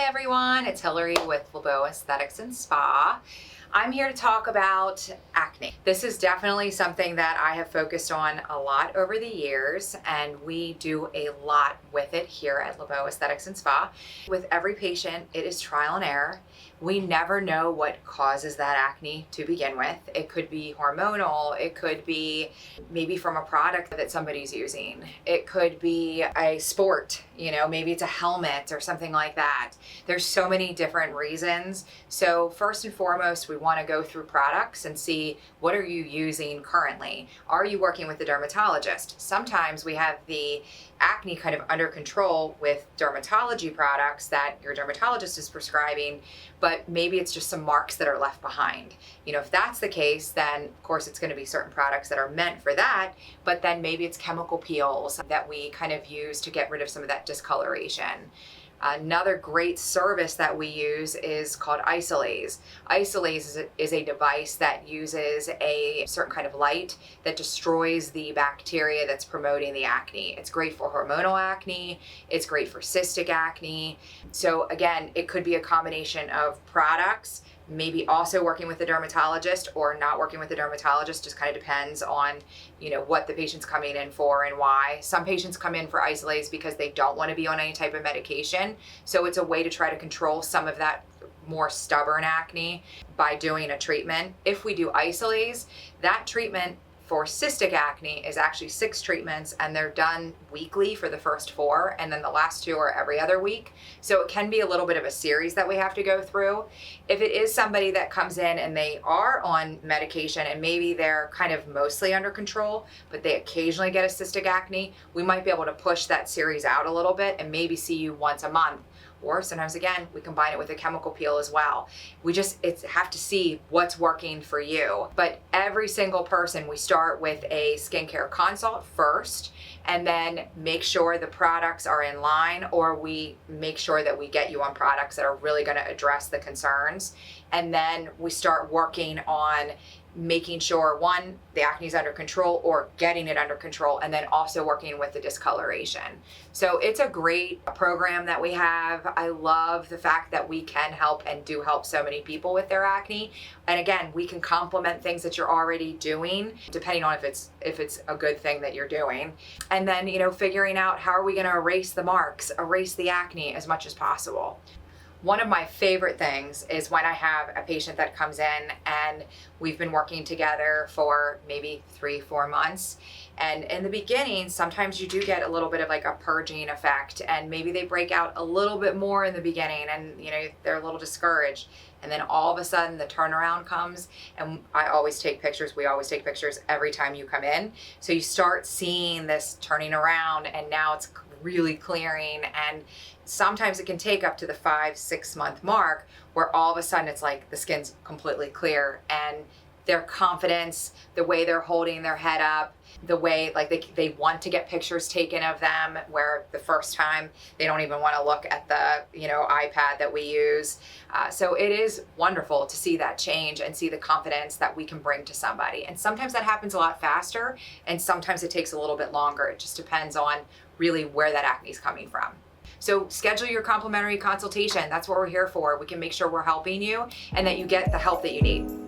everyone, it's Hillary with Lébo Aesthetics Spa. I'm here to talk about acne. This is definitely something that I have focused on a lot over the years, and we do a lot with it here at Lébo Aesthetics Spa. With every patient, it is trial and error. We never know what causes that acne to begin with. It could be hormonal, it could be maybe from a product that somebody's using. It could be a sport, maybe it's a helmet or something like that. There's so many different reasons. So first and foremost, we want to go through products and see, what are you using currently? Are you working with a dermatologist? Sometimes we have the acne kind of under control with dermatology products that your dermatologist is prescribing, but maybe it's just some marks that are left behind. If that's the case, then of course it's going to be certain products that are meant for that, but then maybe it's chemical peels that we kind of use to get rid of some of that discoloration. Another great service that we use is called Isolaz. Isolaz is a device that uses a certain kind of light that destroys the bacteria that's promoting the acne. It's great for hormonal acne. It's great for cystic acne. So again, it could be a combination of products, maybe also working with a dermatologist or not working with a dermatologist. Just kind of depends on what the patient's coming in for and why. Some patients come in for Isolaz because they don't want to be on any type of medication, so it's a way to try to control some of that more stubborn acne by doing a treatment. If we do Isolaz, that treatment for cystic acne is actually 6 treatments, and they're done weekly for the first 4, and then the last 2 are every other week. So it can be a little bit of a series that we have to go through. If it is somebody that comes in and they are on medication and maybe they're kind of mostly under control, but they occasionally get a cystic acne, we might be able to push that series out a little bit and maybe see you once a month. Or sometimes, again, we combine it with a chemical peel as well. We just have to see what's working for you. But every single person, we start with a skincare consult first, and then make sure the products are in line, or we make sure that we get you on products that are really going to address the concerns. And then we start working on making sure, one, the acne is under control or getting it under control, and then also working with the discoloration. So it's a great program that we have. I love the fact that we can help and do help so many people with their acne. And again, we can complement things that you're already doing, depending on if it's a good thing that you're doing. And then, figuring out how are we going to erase the marks, erase the acne as much as possible. One of my favorite things is when I have a patient that comes in and we've been working together for maybe 3-4 months. And in the beginning, sometimes you do get a little bit of like a purging effect, and maybe they break out a little bit more in the beginning, and they're a little discouraged. And then all of a sudden the turnaround comes, and we always take pictures every time you come in. So you start seeing this turning around, and now it's really clearing. And sometimes it can take up to the 5-6 month mark where all of a sudden it's like the skin's completely clear, and their confidence, the way they're holding their head up, the way they want to get pictures taken of them, where the first time they don't even want to look at the iPad that we use. So it is wonderful to see that change and see the confidence that we can bring to somebody. And sometimes that happens a lot faster, and sometimes it takes a little bit longer. It just depends on really where that acne is coming from. So schedule your complimentary consultation. That's what we're here for. We can make sure we're helping you and that you get the help that you need.